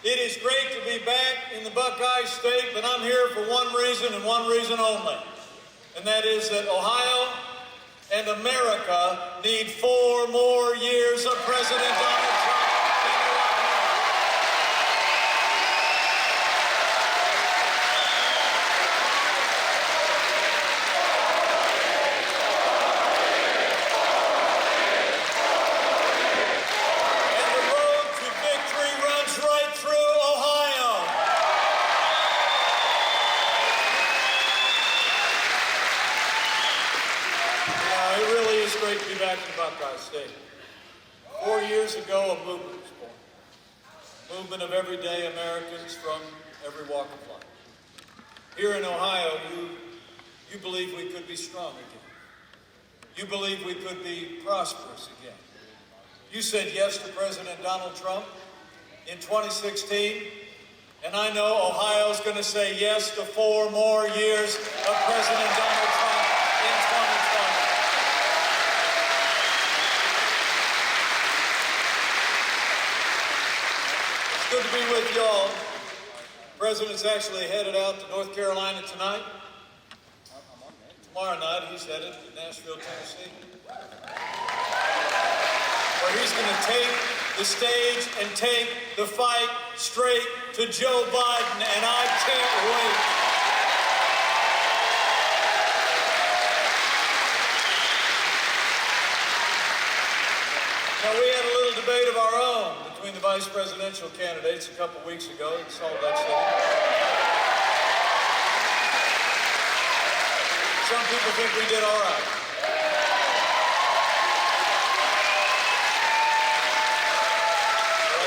It is great to be back in the Buckeye State, but I'm here for one reason and one reason only, and that is that Ohio and America need 4 more years of President Donald Trump. It's great to be back in Buckeye State. 4 years ago, a movement was born. A movement of everyday Americans from every walk of life. Here in Ohio, you believe we could be strong again. You believe we could be prosperous again. You said yes to President Donald Trump in 2016, and I know Ohio's going to say yes to 4 more years of President Donald Trump in 2020. Good to be with y'all. The President's actually headed out to North Carolina tonight. Tomorrow night, he's headed to Nashville, Tennessee, where he's going to take the stage and take the fight straight to Joe Biden, and I can't wait. Now, we had a little debate of our own between the vice presidential candidates a couple weeks ago in Salt Lake City. Some people think we did all right. Well,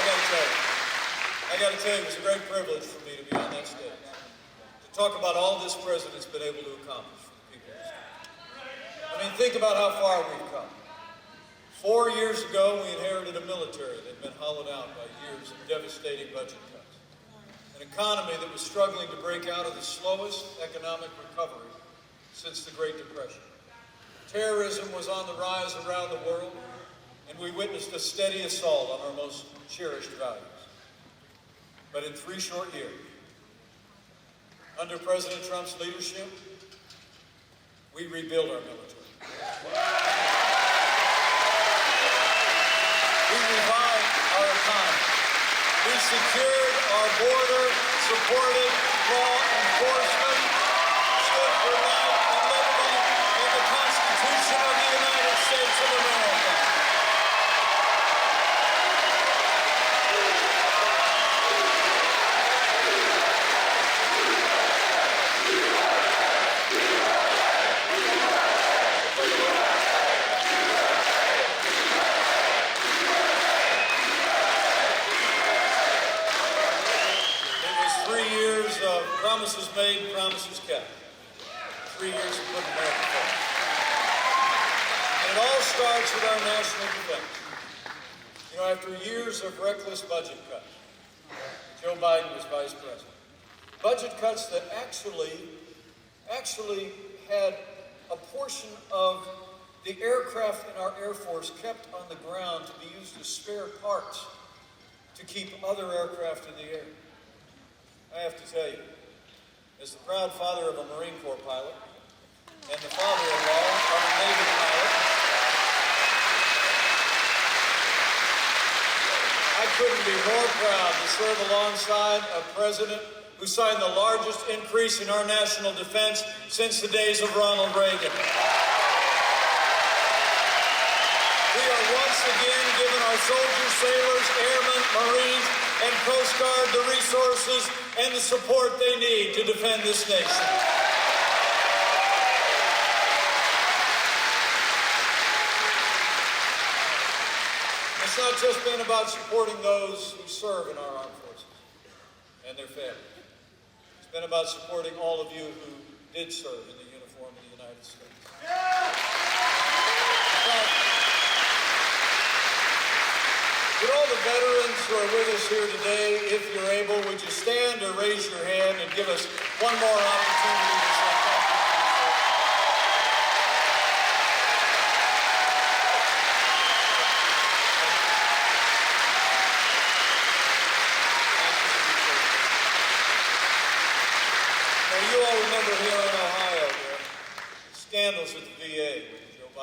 I got to tell you, it was a great privilege for me to be on that stage, to talk about all this president's been able to accomplish for the people of the state. I mean, think about how far we've come. 4 years ago, we inherited a military that had been hollowed out by years of devastating budget cuts. An economy that was struggling to break out of the slowest economic recovery since the Great Depression. Terrorism was on the rise around the world, and we witnessed a steady assault on our most cherished values. But in 3 short years, under President Trump's leadership, we rebuilt our military. We revived our economy. We secured our border, supported law enforcement, stood for life and liberty in the Constitution of the United States of America. Promises made, promises kept. 3 years of putting America first. And it all starts with our national defense. You know, after years of reckless budget cuts, Joe Biden was vice president. Budget cuts that actually had a portion of the aircraft in our Air Force kept on the ground to be used as spare parts to keep other aircraft in the air. I have to tell you, as the proud father of a Marine Corps pilot and the father-in-law of a Navy pilot, I couldn't be more proud to serve alongside a president who signed the largest increase in our national defense since the days of Ronald Reagan. We are once again giving our soldiers, sailors, airmen, Marines, and Coast Guard the resources and the support they need to defend this nation. It's not just been about supporting those who serve in our armed forces and their families. It's been about supporting all of you who did serve in the uniform of the United States. Would all the veterans who are with us here today, if you're able, would you stand or raise your hand and give us one more opportunity to say thank you? Thank you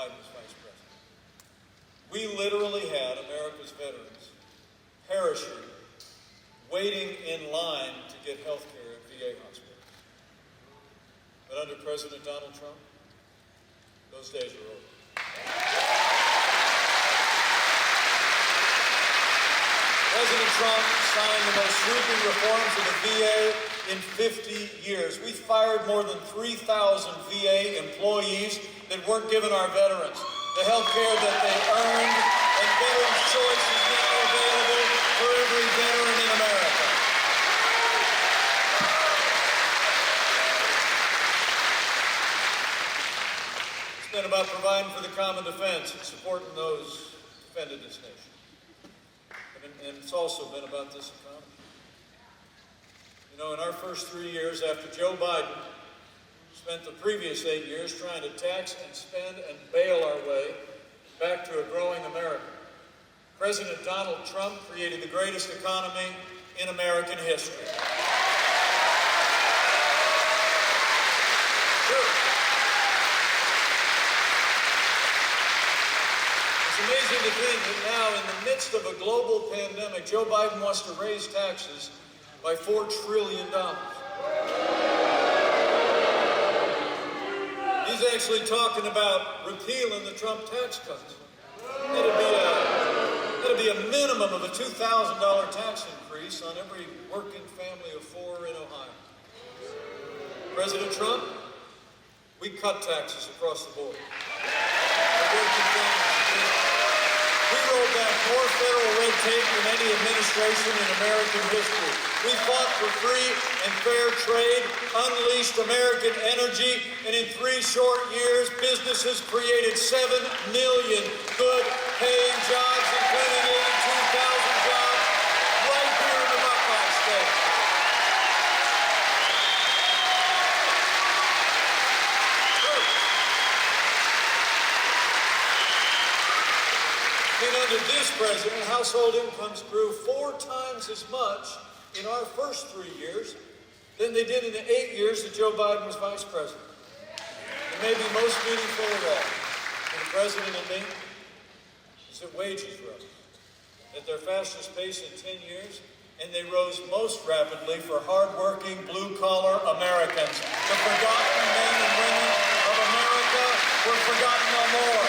Biden was vice president. We literally had America's veterans parachuting, waiting in line to get health care at VA hospitals. But under President Donald Trump, those days are over. President Trump signed the most sweeping reforms of the VA in 50 years. We fired more than 3,000 VA employees that weren't giving our veterans the health care that they earned, and Veterans Choice is now available for every veteran in America. It's been about providing for the common defense and supporting those who defended this nation. And it's also been about this economy. You know, in our first 3 years after Joe Biden spent the previous 8 years trying to tax and spend and bail our way back to a growing America, President Donald Trump created the greatest economy in American history. It's amazing to think that now, in the midst of a global pandemic, Joe Biden wants to raise taxes by $4 trillion. He's actually talking about repealing the Trump tax cuts. That'd be a minimum of a $2,000 tax increase on every working family of 4 in Ohio. President Trump, we cut taxes across the board. We rolled back more federal red tape than any administration in American history. We fought for free and fair trade, unleashed American energy, and in 3 short years, businesses created 7 million good-paying jobs, including 82,000 jobs right here in the Buckeye State. And under this president, household incomes grew 4 times as much in our first 3 years than they did in the 8 years that Joe Biden was vice president. And maybe most meaningful of all for the president and me is that wages rose at their fastest pace in 10 years, and they rose most rapidly for hardworking, blue-collar Americans. The forgotten men and women of America were forgotten no more.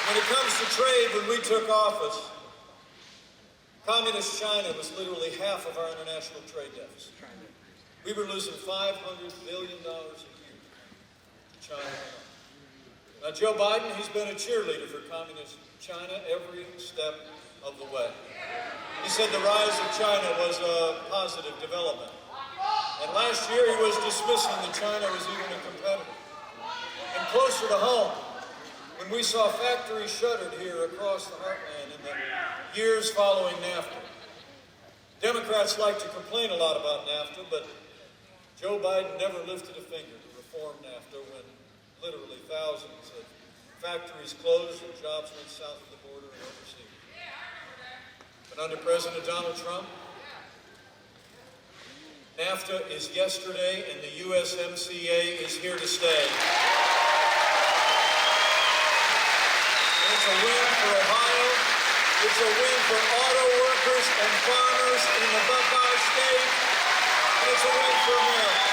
When it comes to trade, when we took office, Communist China was literally half of our international trade deficit. We were losing $500 billion a year to China. Now, Joe Biden, he's been a cheerleader for Communist China every step of the way. He said the rise of China was a positive development. And last year, he was dismissing that China was even a competitor. And closer to home, when we saw factories shuttered here across the heartland in the years following NAFTA. Democrats like to complain a lot about NAFTA, but Joe Biden never lifted a finger to reform NAFTA when literally thousands of factories closed and jobs went south of the border and overseas. But under President Donald Trump, NAFTA is yesterday and the USMCA is here to stay. It's a win for Ohio. It's a win for auto workers and farmers in the Buckeye State. And it's a win for America.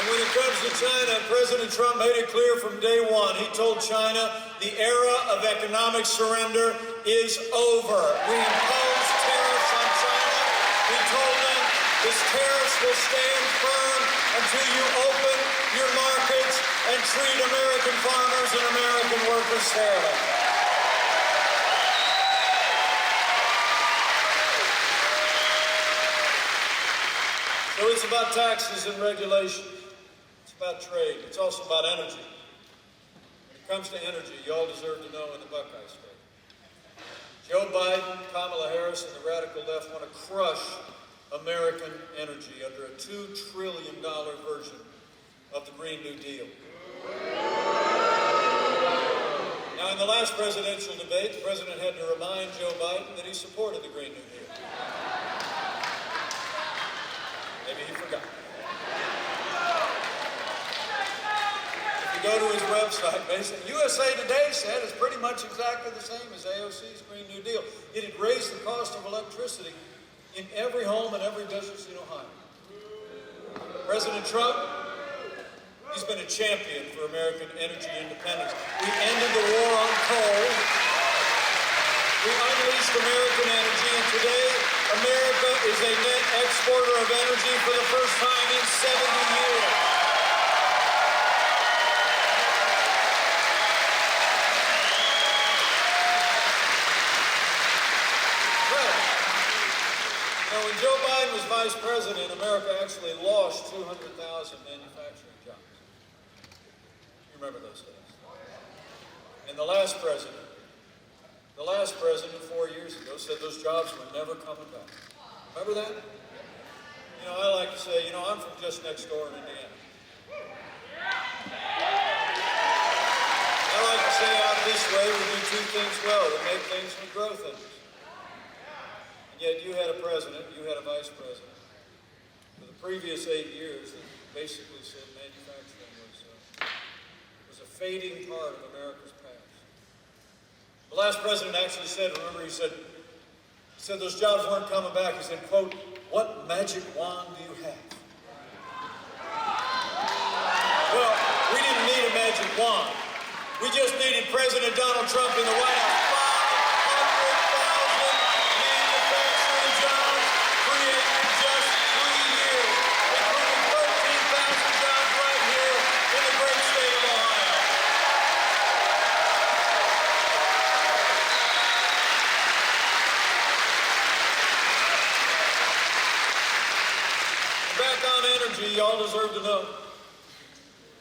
And when it comes to China, President Trump made it clear from day one. He told China the era of economic surrender is over. We imposed tariffs on China. We told them this tariffs will stand firm until you open your markets and treat American farmers and American workers fairly. So it's about taxes and regulation. It's about trade. It's also about energy. When it comes to energy, you all deserve to know in the Buckeye State. Joe Biden, Kamala Harris, and the radical left want to crush American energy under a $2 trillion version of the Green New Deal. Now, in the last presidential debate, the president had to remind Joe Biden that he supported the Green New Deal. Maybe he forgot. If you go to his website, basically, USA Today said it's pretty much exactly the same as AOC's Green New Deal. It had raised the cost of electricity in every home and every business in Ohio. President Trump, he's been a champion for American energy independence. We ended the war on coal. We unleashed American energy, and today America is a net exporter of energy for the first time in 70 years. When Joe Biden was vice president, America actually lost 200,000 manufacturing jobs. You remember those days. And the last president 4 years ago said those jobs were never coming back. Remember that? You know, I like to say, I'm from just next door in Indiana. I like to say out this way, we do two things well. We make things and we grow things. And yet you had a president, you had a vice president, for the previous 8 years that basically said manufacturing was a fading part of America's past. The last president actually said, remember, he said those jobs weren't coming back. He said, quote, "What magic wand do you have?" Well, we didn't need a magic wand. We just needed President Donald Trump in the White House. 500,000 manufacturing jobs created in just 3 years, including 13,000 jobs right here in the great state of Ohio. Back on energy, y'all deserve to know.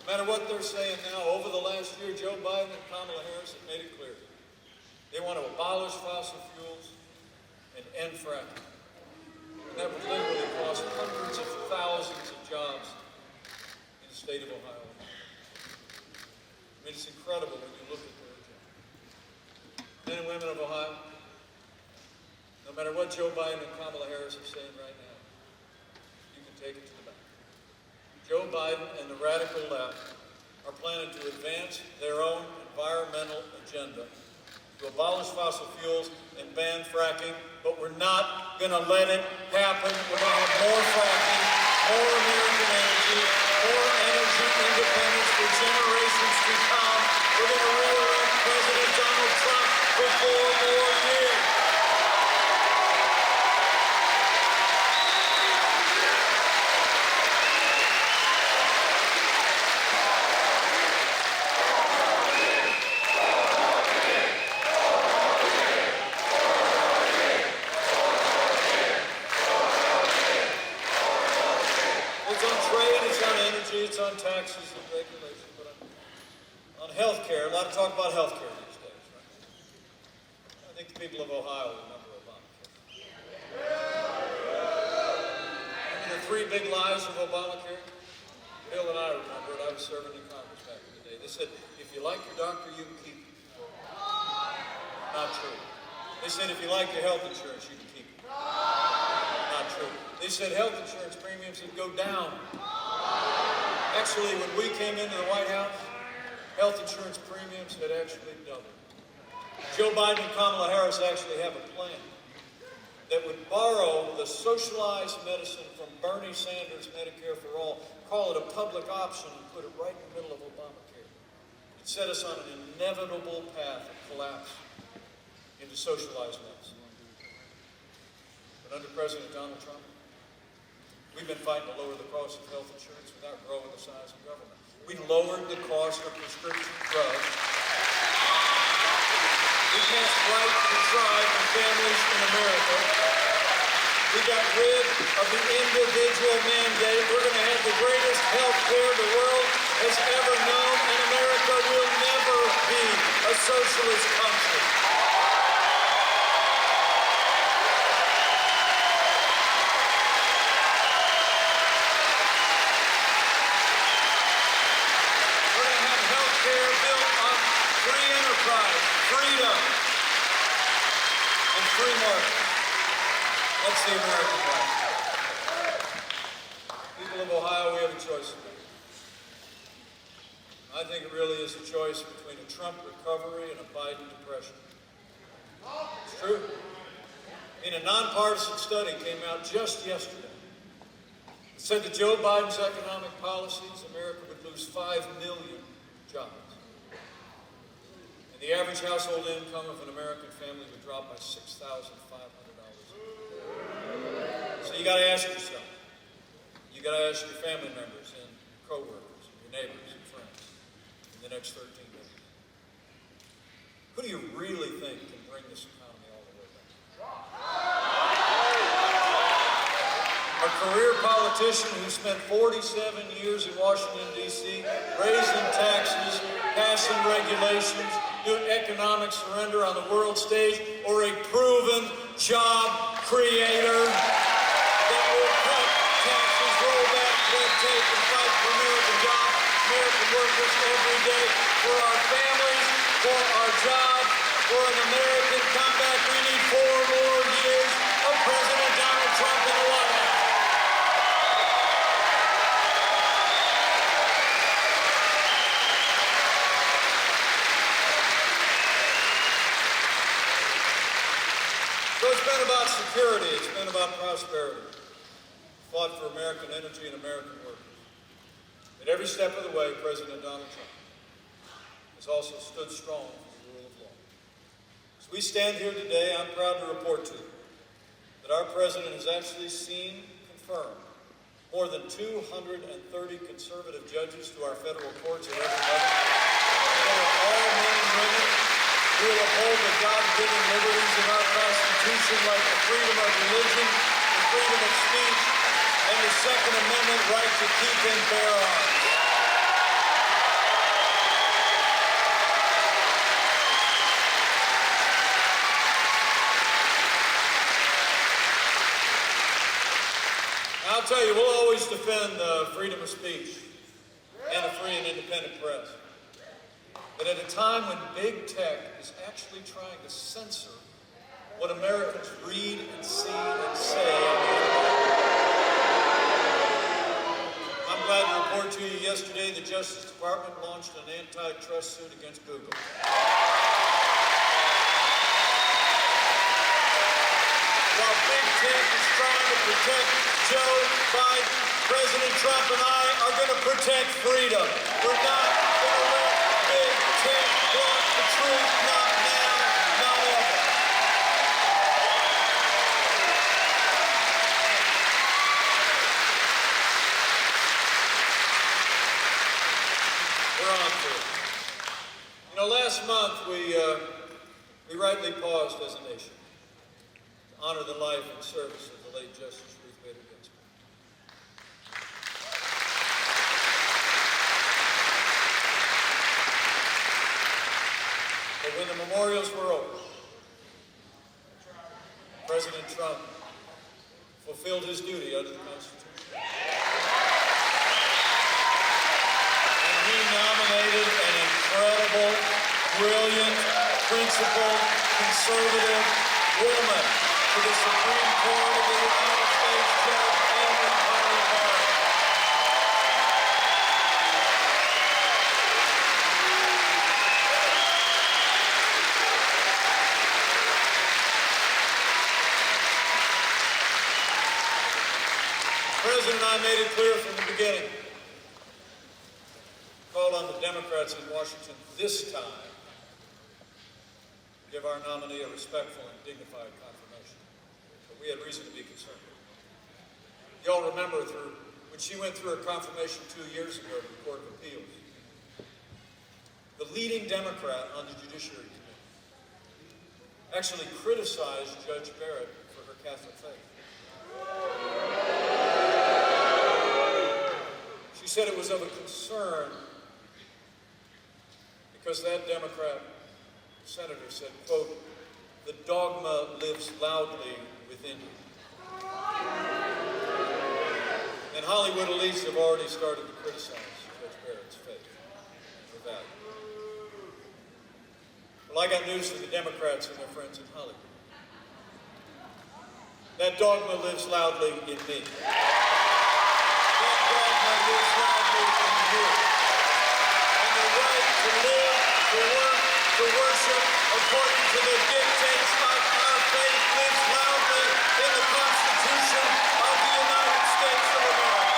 No matter what they're saying now, over the last year, Joe Biden and Kamala Harris have made it clear. They want to abolish fossil fuels and end fracking. And that would literally cost hundreds of thousands of jobs in the state of Ohio. I mean, it's incredible when you look at their agenda. Men and women of Ohio, no matter what Joe Biden and Kamala Harris are saying right now, take it to the bank. Joe Biden and the radical left are planning to advance their own environmental agenda to abolish fossil fuels and ban fracking, but we're not going to let it happen. We're going to have more fracking, more American energy, more energy independence for generations to come. We're going to re-elect President Donald Trump for 4 more years. It's on taxes and regulation, but on health care, a lot of talk about health care these days, right? I think the people of Ohio remember Obamacare. Remember the 3 big lies of Obamacare? Bill and I remember it. I was serving in Congress back in the day. They said, if you like your doctor, you can keep it. Not true. They said, if you like your health insurance, you can keep it. Not true. They said health insurance premiums would go down. Actually, when we came into the White House, health insurance premiums had actually doubled. Joe Biden and Kamala Harris actually have a plan that would borrow the socialized medicine from Bernie Sanders' Medicare for All, call it a public option, and put it right in the middle of Obamacare. It set us on an inevitable path of collapse into socialized medicine. But under President Donald Trump, we've been fighting to lower the cost of health insurance without growing the size of government. We lowered the cost of prescription drugs. We passed right to try for families in America. We got rid of the individual mandate. We're going to have the greatest health care the world has ever known, and America will never be a socialist country. Built on free enterprise, free market. That's the American way. People of Ohio, we have a choice to make. I think it really is a choice between a Trump recovery and a Biden depression. It's true. I mean, a nonpartisan study came out just yesterday. It said that Joe Biden's economic policies, America would lose 5 million jobs. And the average household income of an American family would drop by $6,500. So you got to ask yourself. You got to ask your family members and co-workers, and your neighbors and friends in the next 13 days. Who do you really think can bring this economy all the way back? A career politician who spent 47 years in Washington, D.C., raising taxes, passing regulations, doing economic surrender on the world stage, or a proven job creator that will cut taxes, roll back red tape, and fight for American jobs, American workers every day, for our families, for our jobs, for an American comeback. We need 4 more years of President Donald Trump in the White House. So it's been about security, it's been about prosperity. Fought for American energy and American workers. At every step of the way, President Donald Trump has also stood strong for the rule of law. As we stand here today, I'm proud to report to you that our president has actually seen confirmed more than 230 conservative judges to our federal courts at every level. They are all men and women who will uphold the God-given liberties in our Constitution, like the freedom of religion, the freedom of speech, and the Second Amendment right to keep and bear arms. I'll tell you, we'll always defend freedom of speech and a free and independent press. But at a time when big tech is actually trying to censor what Americans read and see and say on the internet, I'm glad to report to you yesterday the Justice Department launched an antitrust suit against Google. While big tech is trying to protect Joe Biden, President Trump and I are going to protect freedom. We're not going to let big tech block the truth, not now, not ever. We're on to it. You know, last month we rightly paused as a nation to honor the life and service of the late Justice Ruth Bader Ginsburg. But when the memorials were over, President Trump fulfilled his duty under the Constitution. And he nominated an incredible, brilliant, principled, conservative woman to the Supreme Court of the United States, Judge Amy Coney Barrett. The President and I made it clear from the beginning. Called on the Democrats in Washington this time to give our nominee a respectful and dignified confirmation. But we had reason to be concerned. You all remember when she went through her confirmation 2 years ago to the Court of Appeals, the leading Democrat on the Judiciary Committee actually criticized Judge Barrett for her Catholic faith. She said it was of a concern because that Democrat senator said, quote, "The dogma lives loudly within you." And Hollywood elites have already started to criticize Judge Barrett's faith and her value. Well, I got news for the Democrats and their friends in Hollywood. That dogma lives loudly in me. That dogma lives loudly in you. And the right to live, to work, to worship according to the dictates of our faith lives loudly in the Constitution of the United States of America.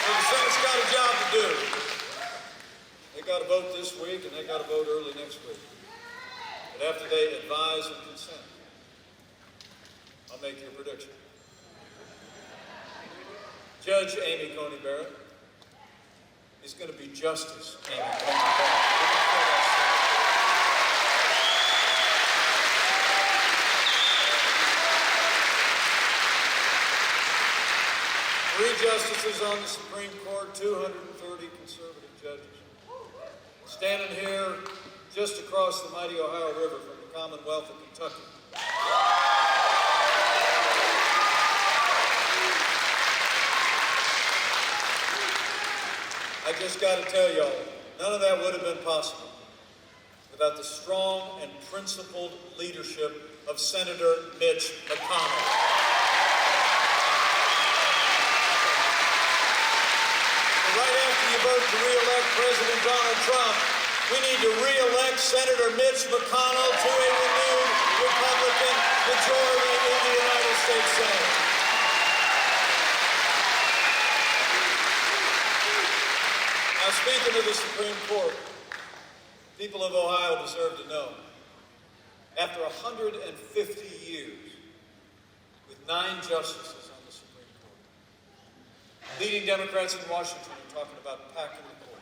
So the Senate's got a job to do. They got to vote this week, and they got to vote early next week. But after they advise and consent, I'll make your prediction. Judge Amy Coney Barrett is going to be Justice Amy Coney Barrett. Three justices on the Supreme Court, 230 conservative judges. Standing here just across the mighty Ohio River from the Commonwealth of Kentucky. I just got to tell y'all, none of that would have been possible without the strong and principled leadership of Senator Mitch McConnell. Right after you vote to re-elect President Donald Trump, we need to re-elect Senator Mitch McConnell to a renewed Republican majority in the United States Senate. Now, speaking of the Supreme Court, people of Ohio deserve to know, after 150 years, with 9 justices on the Supreme Court, leading Democrats in Washington are talking about packing the court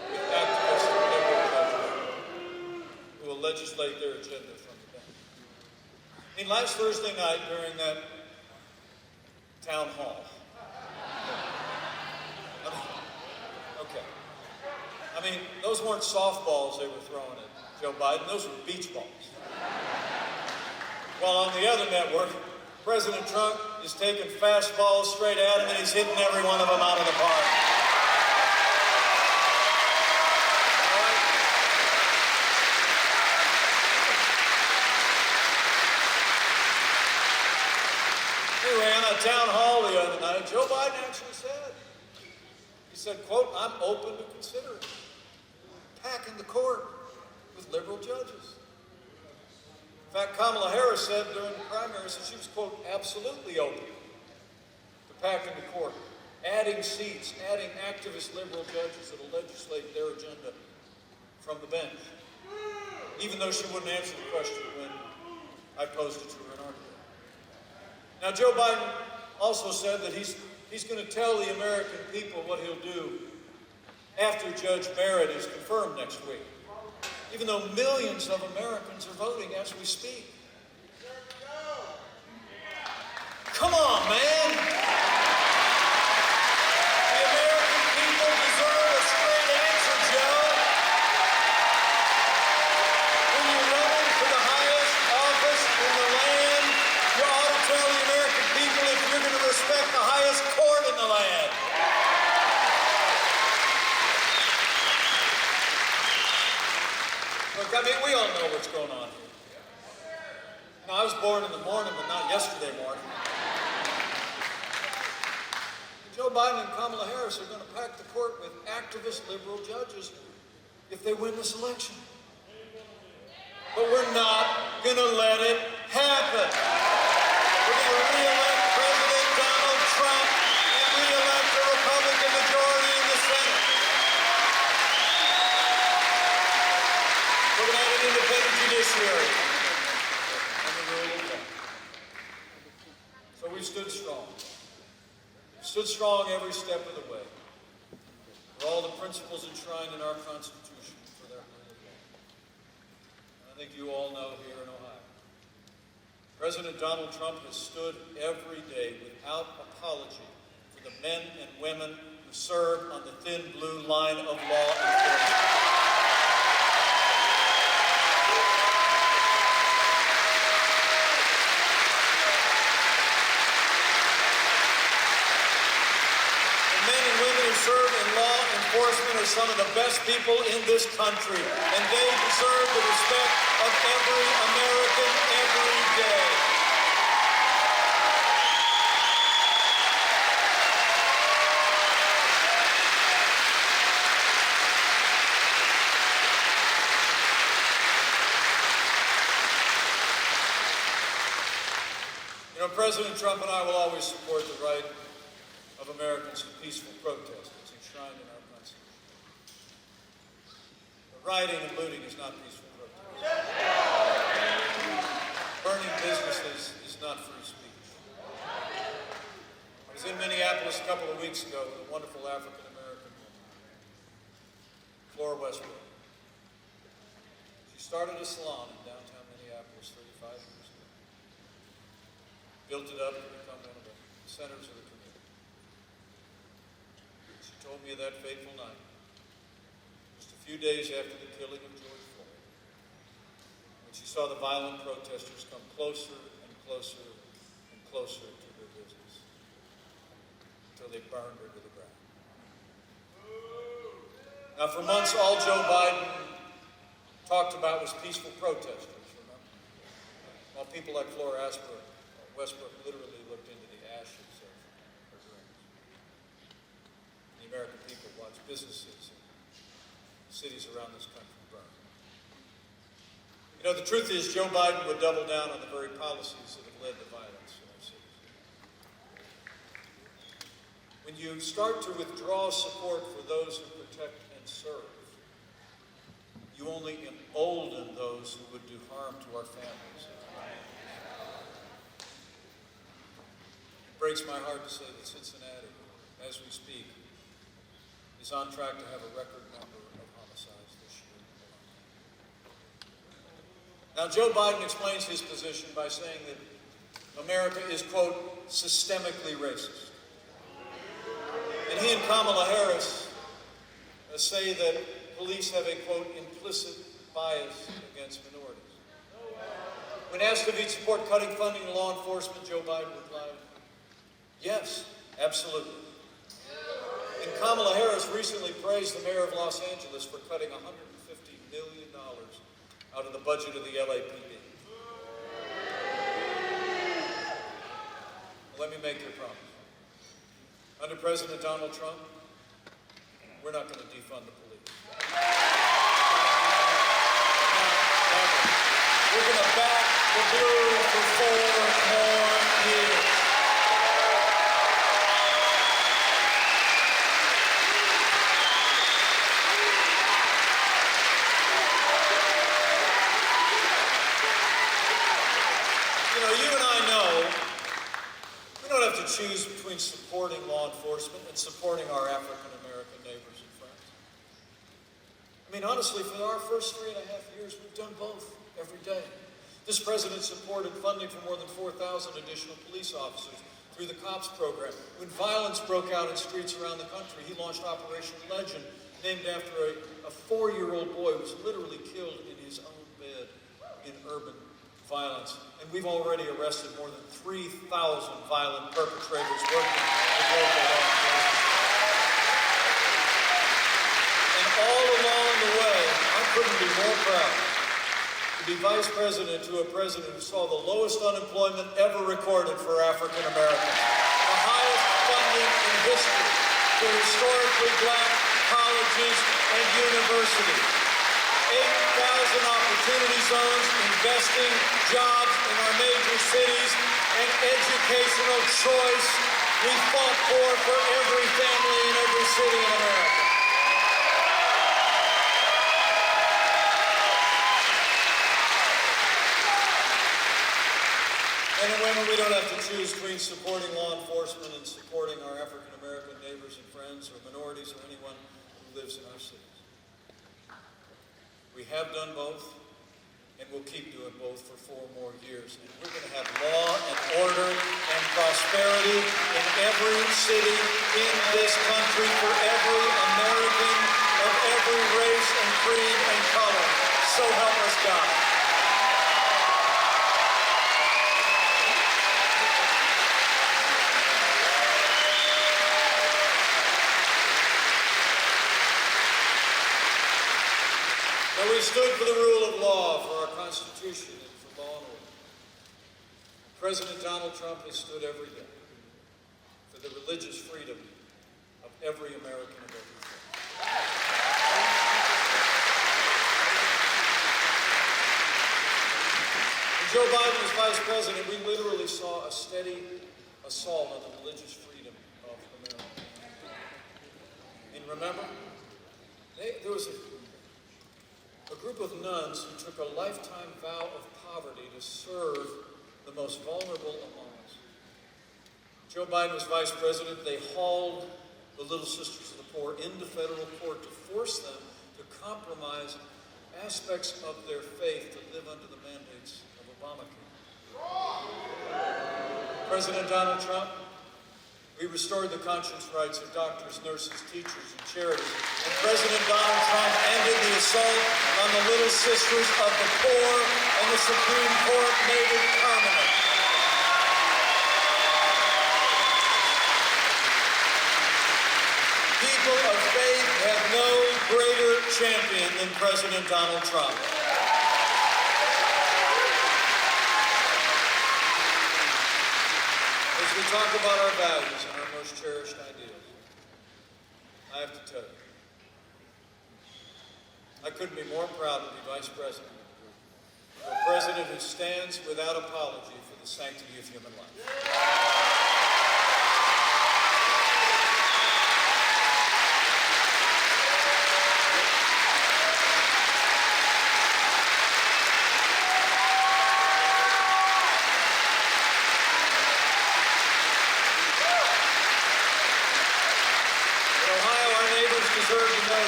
with activists and liberal judges who will legislate their agenda from the bench. I mean, last Thursday night during that town hall, I mean, those weren't softballs they were throwing at Joe Biden, those were beach balls. While on the other network, President Trump is taking fastballs straight at him and he's hitting every one of them out of the park. All right? Anyway, on a town hall the other night, Joe Biden actually said, quote, "I'm open to considering packing the court with liberal judges." In fact, Kamala Harris said during the primaries that she was, quote, "absolutely open to packing the court, adding seats, adding activist liberal judges that will legislate their agenda from the bench," even though she wouldn't answer the question when I posed it to her in our debate. Now, Joe Biden also said that he's going to tell the American people what he'll do after Judge Barrett is confirmed next week, even though millions of Americans are voting as we speak. Come on, man! The American people deserve a straight answer, Joe. When you're running for the highest office in the land, you ought to tell the American people if you're going to respect the highest court in the land. Look, I mean, we all know what's going on here. Now, I was born in the morning, but not yesterday morning. Joe Biden and Kamala Harris are going to pack the court with activist liberal judges if they win this election. But we're not going to let it happen. We're going to re-elect President Donald Trump and re-elect a Republican majority in the Senate. We're going to have an independent judiciary. And the rule of law. So we stood strong. Stood strong every step of the way for all the principles enshrined in our Constitution for their rule of law. And I think you all know here in Ohio, President Donald Trump has stood every day without apology for the men and women who serve on the thin blue line of law enforcement. Men and women who who serve in law enforcement are some of the best people in this country, and they deserve the respect of every American every day. You know, President Trump and I will always support the right of Americans to peaceful protest. It's enshrined in our Constitution. But rioting and looting is not peaceful protest. Burning businesses is not free speech. I was in Minneapolis a couple of weeks ago with a wonderful African-American woman, Flora Westbrook. She started a salon in downtown Minneapolis 35 years ago. Built it up to become one of the centers of the community. She told me of that fateful night, just a few days after the killing of George Floyd, when she saw the violent protesters come closer and closer and closer to her business, until they burned her to the ground. Now, for months, all Joe Biden talked about was peaceful protesters, remember? While people like Flora Westbrook literally looked into the ashes of her dreams. The American people watched businesses and cities around this country burn. You know, the truth is Joe Biden would double down on the very policies that have led to violence in our cities. When you start to withdraw support for those who protect and serve, you only embolden those who would do harm to our families. It breaks my heart to say that Cincinnati, as we speak, is on track to have a record number of homicides this year. Now, Joe Biden explains his position by saying that America is, quote, systemically racist. And he and Kamala Harris say that police have a, quote, implicit bias against minorities. When asked if he'd support cutting funding to law enforcement, Joe Biden replied, yes, absolutely. And Kamala Harris recently praised the mayor of Los Angeles for cutting $150 million out of the budget of the LAPD. Well, let me make you a promise. Under President Donald Trump, we're not going to defund the police. We're going to back the blue for 4 more years. You and I know we don't have to choose between supporting law enforcement and supporting our African-American neighbors and friends. I mean, honestly, for our first 3.5 years, we've done both every day. This president supported funding for more than 4,000 additional police officers through the COPS program. When violence broke out in streets around the country, he launched Operation Legend, named after a 4-year-old boy who was literally killed in his own bed in urban violence. And we've already arrested more than 3,000 violent perpetrators working with local law enforcement. And all along the way, I couldn't be more proud to be vice president to a president who saw the lowest unemployment ever recorded for African Americans, the highest funding in history for historically black colleges and universities, 8,000 opportunity zones, investing, jobs in our major cities, and educational choice we fought for every family in every city in America. And when we don't have to choose between supporting law enforcement and supporting our African-American neighbors and friends or minorities or anyone who lives in our cities. We have done both, and we'll keep doing both for 4 more years. And we're going to have law and order and prosperity in every city in this country for every American of every race and creed and color. So help us God. So we stood for the rule of law, for our Constitution, and for law and order. President Donald Trump has stood every day for the religious freedom of every American of every faith. When Joe Biden was vice president, we literally saw a steady assault on the religious freedom of America. And remember, there was a group of nuns who took a lifetime vow of poverty to serve the most vulnerable among us. Joe Biden was vice president. They hauled the Little Sisters of the Poor into federal court to force them to compromise aspects of their faith to live under the mandates of Obamacare. President Donald Trump, we restored the conscience rights of doctors, nurses, teachers, and charities. And President Donald Trump ended the assault on the Little Sisters of the Poor, and the Supreme Court made it permanent. People of faith have no greater champion than President Donald Trump. As we talk about our values and our most cherished ideals, I have to tell you, I couldn't be more proud to be vice president of a president who stands without apology for the sanctity of human life.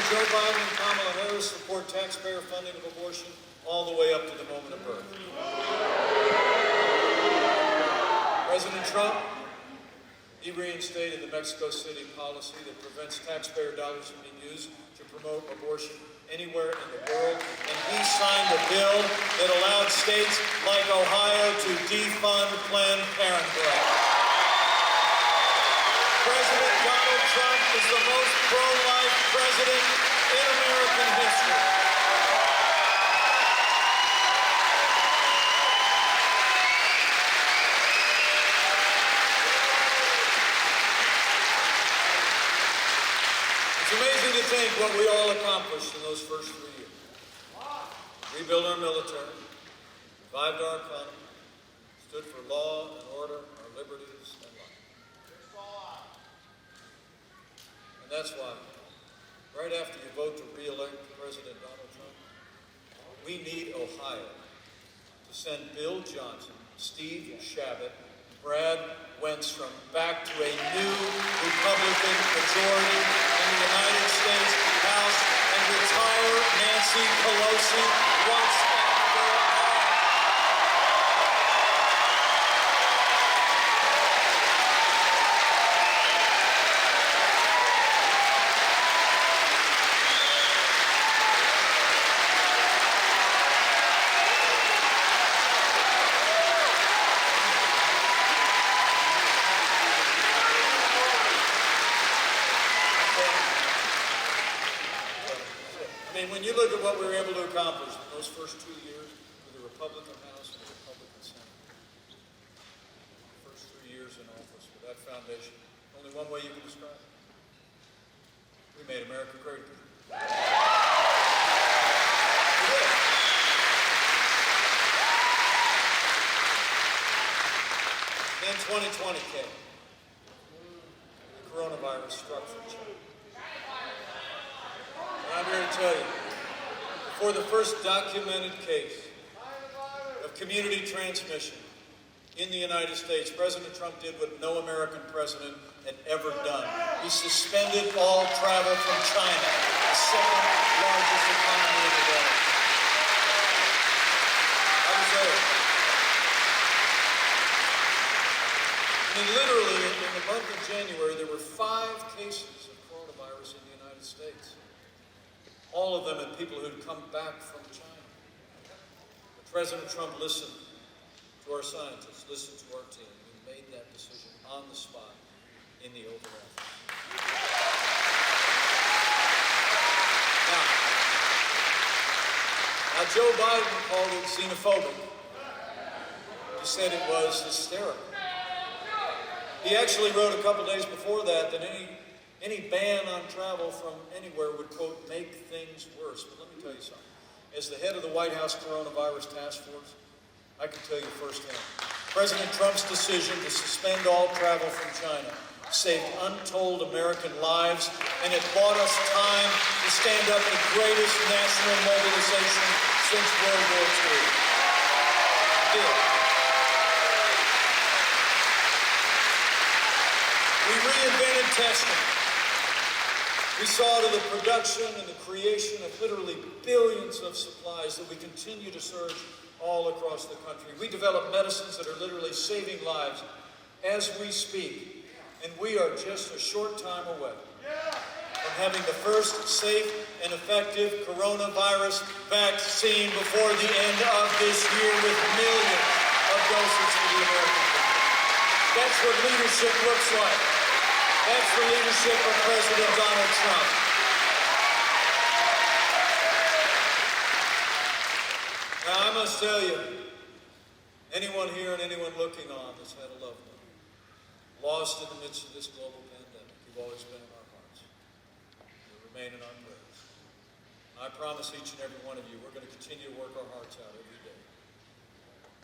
Joe Biden and Kamala Harris support taxpayer funding of abortion all the way up to the moment of birth. President Trump, he reinstated the Mexico City policy that prevents taxpayer dollars from being used to promote abortion anywhere in the world, and he signed a bill that allowed states like Ohio to defund Planned Parenthood. President Donald Trump is the most pro-life president in American history. It's amazing to think what we all accomplished in those first 3 years. Rebuilt our military, revived our economy, stood for law and order, our liberties and life. And that's why, right after you vote to re-elect President Donald Trump, we need Ohio to send Bill Johnson, Steve Chabot, Brad Wenstrom back to a new Republican majority in the United States House and retire Nancy Pelosi once and for all. When you look at what we were able to accomplish in those first 2 years with the Republican House and the Republican Senate, the first 3 years in office with that foundation, only one way you can describe it. We made America great again. We did. Then 2020 came. The coronavirus struck from China. And I'm here to tell you, for the first documented case of community transmission in the United States, President Trump did what no American president had ever done. He suspended all travel from China, the second largest economy in the world. I was there. I mean, literally, in the month of January, there were 5 cases of coronavirus in the United States. All of them had people who'd come back from China. But President Trump listened to our scientists, listened to our team. We made that decision on the spot in the Oval Office. Now, Now, Joe Biden called it xenophobic. He said it was hysterical. He actually wrote a couple days before that any ban on travel from anywhere would, quote, make things worse. But let me tell you something. As the head of the White House Coronavirus Task Force, I can tell you firsthand, President Trump's decision to suspend all travel from China saved untold American lives, and it bought us time to stand up the greatest national mobilization since World War II. It did. We reinvented testing. We saw to the production and the creation of literally billions of supplies that we continue to surge all across the country. We developed medicines that are literally saving lives as we speak. And we are just a short time away from having the first safe and effective coronavirus vaccine before the end of this year with millions of doses for the American people. That's what leadership looks like. That's the leadership of President Donald Trump. Now, I must tell you, anyone here and anyone looking on that's had a loved one lost in the midst of this global pandemic, you've always been in our hearts. You remain in our prayers. And I promise each and every one of you, we're going to continue to work our hearts out every day.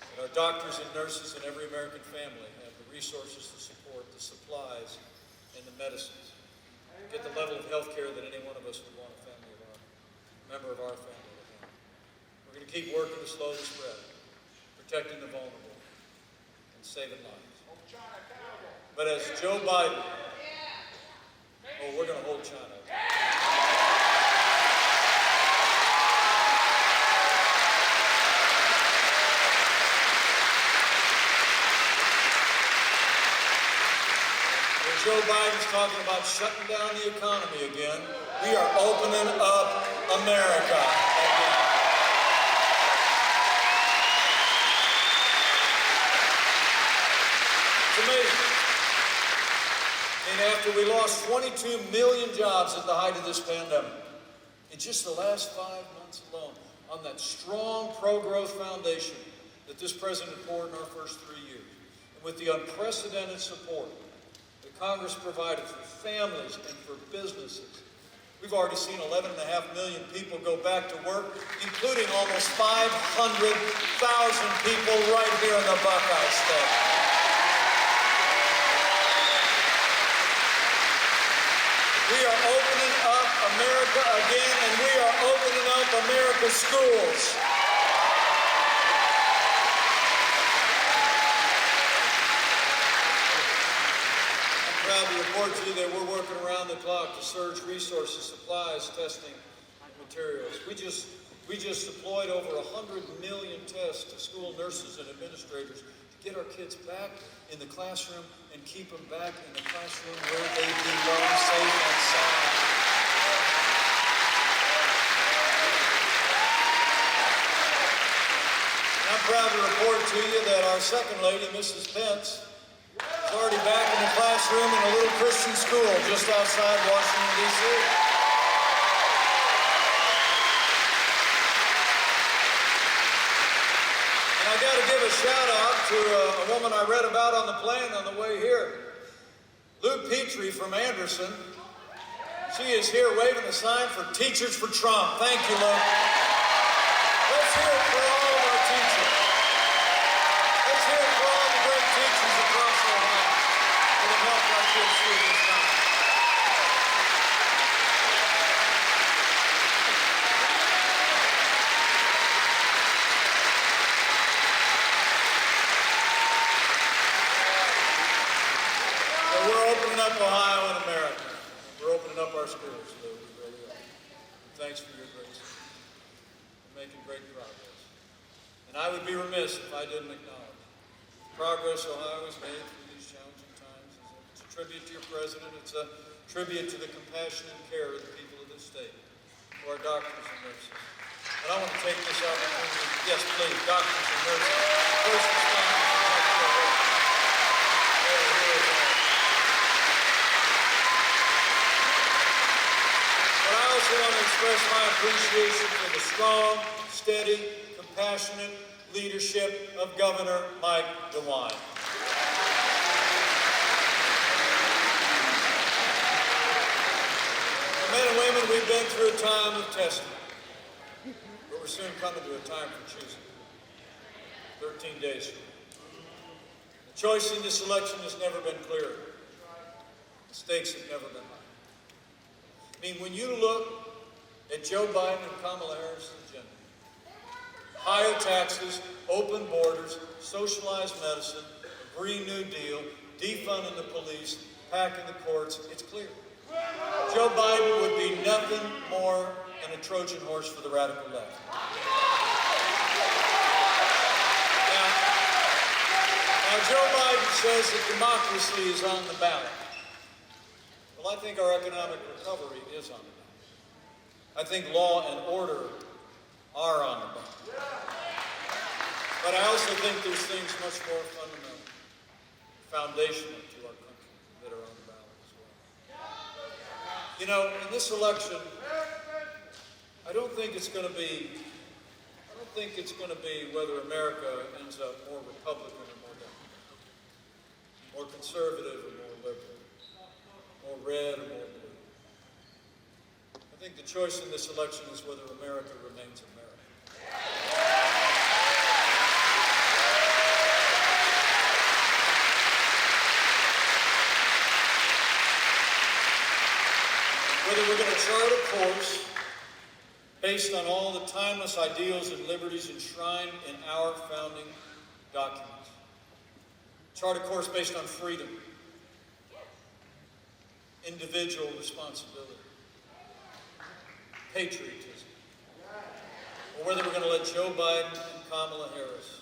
That our doctors and nurses and every American family have the resources to support the supplies and the medicines, get the level of health care that any one of us would want a member of our family to have. We're going to keep working to slow the spread, protecting the vulnerable, and saving lives. But as Joe Biden, we're going to hold China. Joe Biden's talking about shutting down the economy again. We are opening up America again. It's amazing. And after we lost 22 million jobs at the height of this pandemic, in just the last 5 months alone, on that strong pro-growth foundation that this president poured in our first 3 years, and with the unprecedented support Congress provided for families and for businesses. We've already seen 11.5 million people go back to work, including almost 500,000 people right here in the Buckeye State. We are opening up America again, and we are opening up America's schools. I'm proud to report to you that we're working around the clock to surge resources, supplies, testing, and materials. We just deployed over 100 million tests to school nurses and administrators to get our kids back in the classroom and keep them back in the classroom where they belong, safe and sound. I'm proud to report to you that our second lady, Mrs. Pence, is already back in the classroom in a little Christian school just outside Washington, D.C. And I got to give a shout out to a woman I read about on the plane on the way here. Lou Petrie from Anderson. She is here waving the sign for Teachers for Trump. Thank you, Lou. Let's hear it for all of our teachers. Let's hear it for all the great teachers across Ohio that have helped our kids through this time. So we're opening up Ohio and America. We're opening up our schools, Lou. We really are. Thanks for your grace. We're making great progress. And I would be remiss if I didn't acknowledge the progress Ohio has made through these challenging times. It's a tribute to your president. It's a tribute to the compassion and care of the people of this state, to our doctors and nurses. And I want to take this opportunity, yes, please, doctors and nurses, first responders, but I also want to express my appreciation for the strong, steady, compassionate leadership of Governor Mike DeWine. Men and women, we've been through a time of testing, but we're soon coming to a time for choosing. 13 days from now. The choice in this election has never been clearer. The stakes have never been higher. I mean, when you look at Joe Biden and Kamala Harris' agenda, higher taxes, open borders, socialized medicine, a Green New Deal, defunding the police, packing the courts, it's clear. Joe Biden would be nothing more than a Trojan horse for the radical left. Now Joe Biden says that democracy is on the ballot. Well, I think our economic recovery is on the ballot. I think law and order are on the ballot. But I also think there's things much more fundamental, foundational to our country that are on the ballot as well. You know, in this election, I don't think it's going to be whether America ends up more Republican or more Democrat, more conservative or more liberal, more red or more blue. I think the choice in this election is whether America remains America. Whether we're going to chart a course based on all the timeless ideals and liberties enshrined in our founding documents. Chart a course based on freedom, individual responsibility, patriotism, or whether we're going to let Joe Biden and Kamala Harris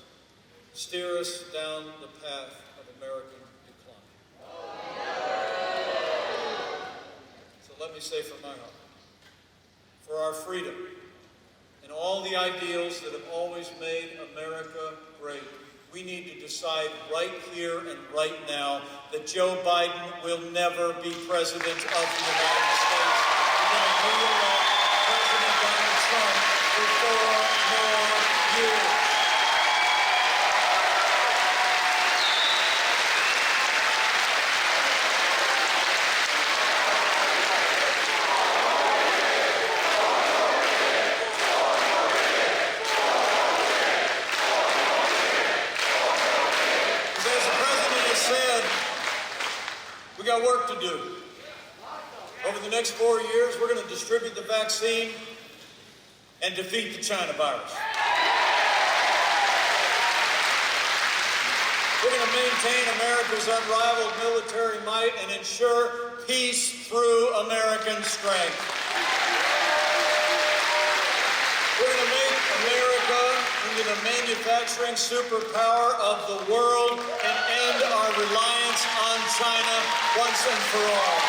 steer us down the path of American decline. So let me say from my heart, for our freedom and all the ideals that have always made America great, we need to decide right here and right now that Joe Biden will never be president of the United States. We're going to re-elect President Donald Trump for 4 more years. We got work to do. Over the next 4 years, we're going to distribute the vaccine and defeat the China virus. We're going to maintain America's unrivaled military might and ensure peace through American strength. We're going to make America into the manufacturing superpower of the world and end our reliance on China once and for all.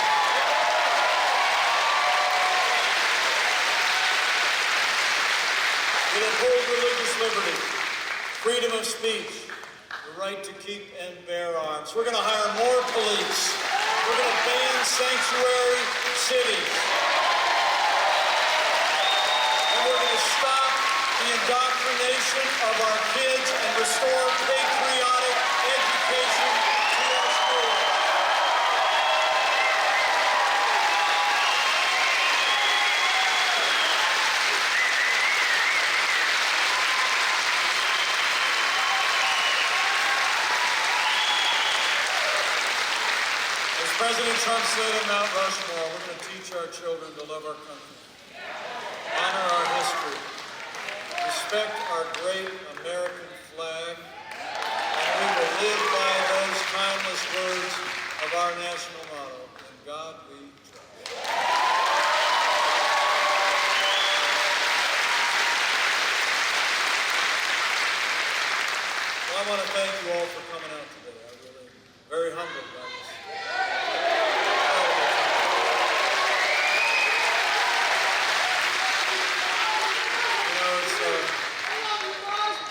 We'll uphold religious liberty, freedom of speech, the right to keep and bear arms. We're going to hire more police. We're going to ban sanctuary cities. And we're going to stop the indoctrination of our kids and restore patriotic education to our schools. As President Trump said at Mount Rushmore, we're going to teach our children to love our country, honor our history, respect our great American flag, and we will live by those timeless words of our national motto, in God we trust. Well, I want to thank you all for coming out today. I'm really very humbled by this.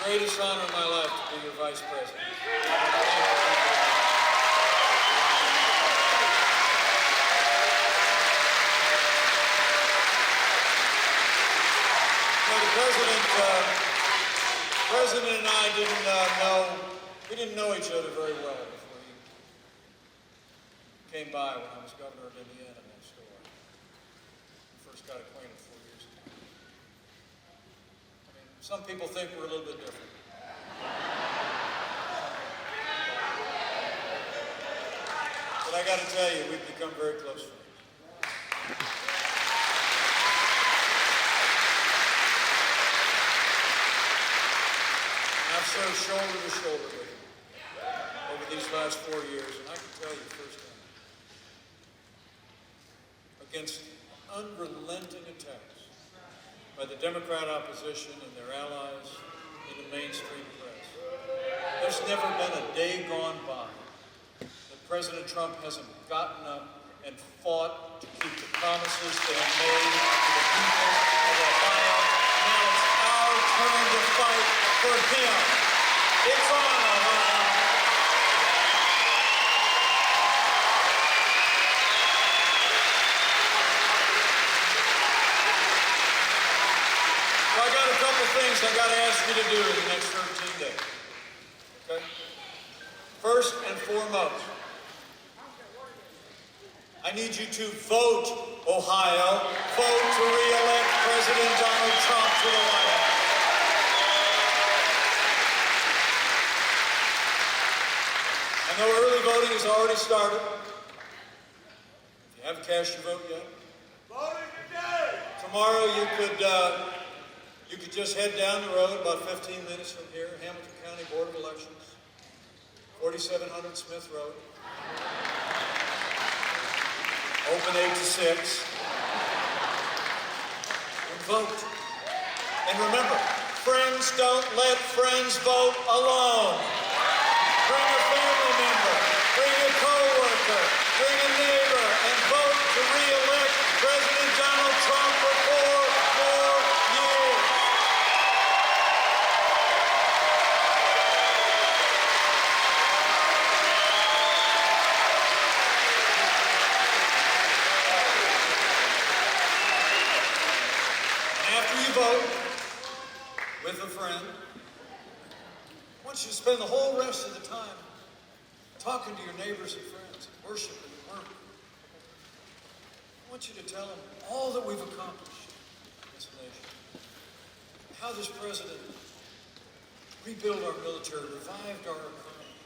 Greatest honor of my life to be your Vice President. President and I didn't know each other very well before he came by when I was governor of Indiana next door. We first got acquainted 4 years ago. I mean, some people think we're a little bit different. But I got to tell you, we've become very close friends. I've served shoulder to shoulder with him over these last 4 years, and I can tell you firsthand, against unrelenting attacks by the Democrat opposition and their allies in the mainstream press, there's never been a day gone by that President Trump hasn't gotten up and fought to keep the promises that he made to the people of Ohio. Now it's our turn to fight for him. It's on, Ohio. So I got a couple things I got to ask you to do in the next 13 days. Okay? First and foremost, I need you to vote, Ohio. Vote to re-elect President Donald Trump to the White House. I know early voting has already started. If you haven't cast your vote yet, voting today. Tomorrow you could just head down the road about 15 minutes from here, Hamilton County Board of Elections, 4700 Smith Road. Open 8 to 6. And vote. And remember, friends don't let friends vote alone. Bring a family member, bring a co-worker, bring a neighbor, and vote to re-elect President Donald Trump for 4 more years. After you vote with a friend, I want you to spend the whole rest of the time talking to your neighbors and friends, worshiping and work. I want you to tell them all that we've accomplished as a nation. How this president rebuilt our military, revived our economy,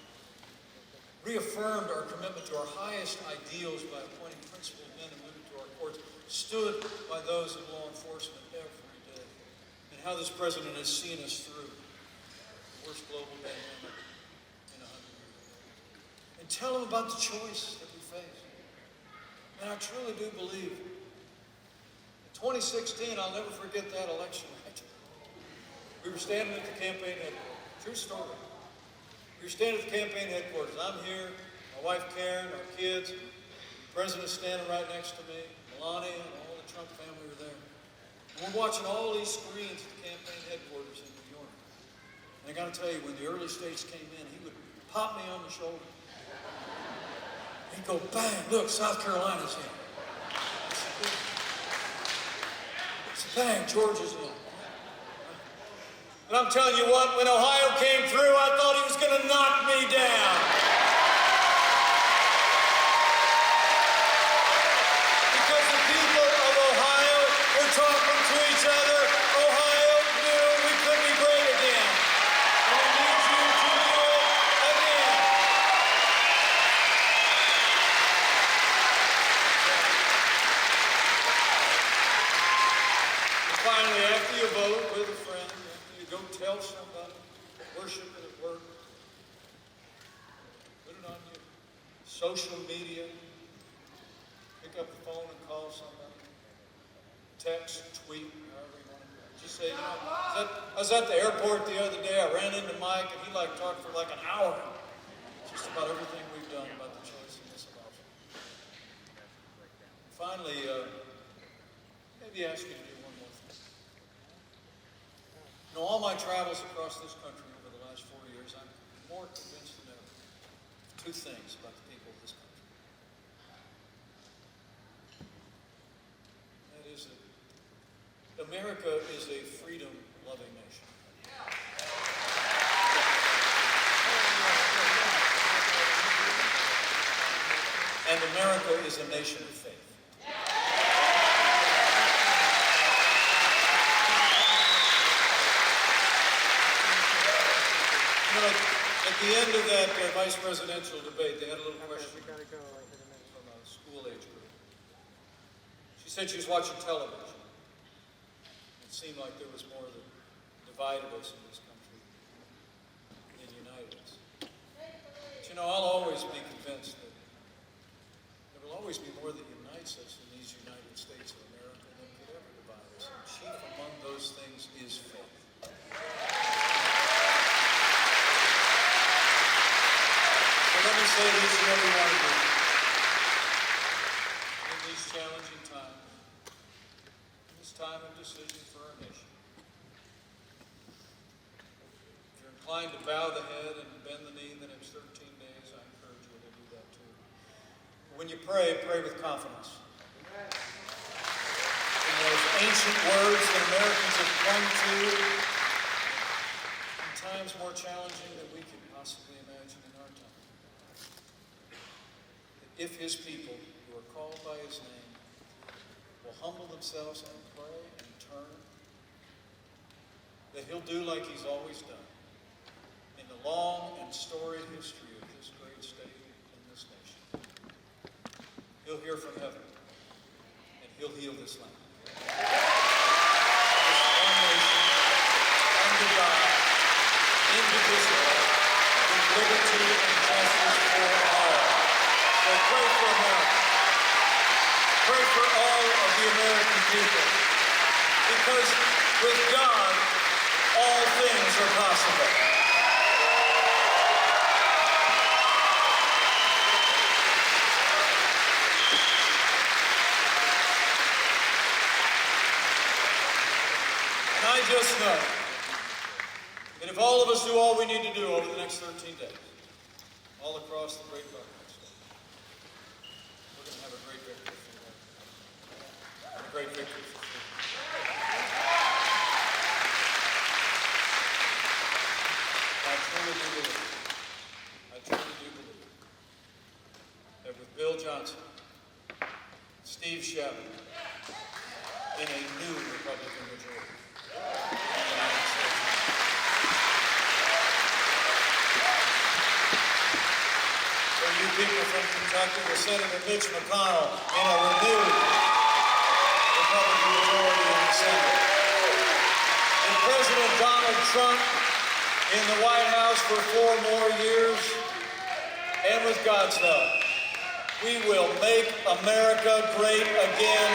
reaffirmed our commitment to our highest ideals by appointing principled men and women to our courts, stood by those in law enforcement every day, and how this president has seen us through the worst global pandemic in 100 years. And tell them about the choice that we face. And I truly do believe, in 2016, I'll never forget that election night. We were standing at the campaign headquarters. True story. We were standing at the campaign headquarters. I'm here, my wife Karen, our kids, the president's standing right next to me, Melania, and all the Trump family were there. And we're watching all these screens at the campaign headquarters in New York. And I got to tell you, when the early states came in, he would pop me on the shoulder. He'd go, bang, look, South Carolina's in. I said, bang, Georgia's in. And I'm telling you what, when Ohio came through, I thought he was going to knock me down. Because the people of Ohio were talking to each other. Ohio knew we could be great again. And we need you to do it again. And finally, after you vote with a friend, go tell somebody, worship it at work, put it on your social media, pick up the phone and call somebody, text, tweet, however you want to do it. Just say, I was at the airport the other day, I ran into Mike, and he talked for like an hour, just about everything we've done about the choice in this election. Finally, maybe ask you to do one more thing. In all my travels across this country over the last 4 years, I'm more convinced than ever of two things about the people of this country. That is that America is a freedom-loving nation. And America is a nation of faith. You know, at the end of that vice presidential debate, they had a little question from a school-age group. She said she was watching television. It seemed like there was more that divided us in this country than united us. But you know, I'll always be convinced that there will always be more that unites us in these United States of America than could ever divide us. And chief among those things is faith. So let me say to each and every one of you, in these challenging times, in this time of decision for our nation, if you're inclined to bow the head and bend the knee the next 13 days, I encourage you to do that too. When you pray, pray with confidence. In those ancient words that Americans have clung to in times more challenging than we can possibly imagine in our time. That if his people who are called by his name will humble themselves and pray and turn, that he'll do like he's always done in the long and storied history of this great state and this nation. He'll hear from heaven, and he'll heal this land. This one nation, under God, indivisible, with liberty and justice for all. So pray for America. Pray for all of the American people. Because with God, all things are possible. I just know that if all of us do all we need to do over the next 13 days, all across the great Buckeye State, we're going to have a great victory for America. A great victory for freedom. I truly do believe, that with Bill Johnson, Steve Chabot, in a new Republican majority, so you people from Kentucky, with Senator Mitch McConnell in a renewed Republican majority in the Senate, and President Donald Trump in the White House for 4 more years, and with God's help, we will make America great again.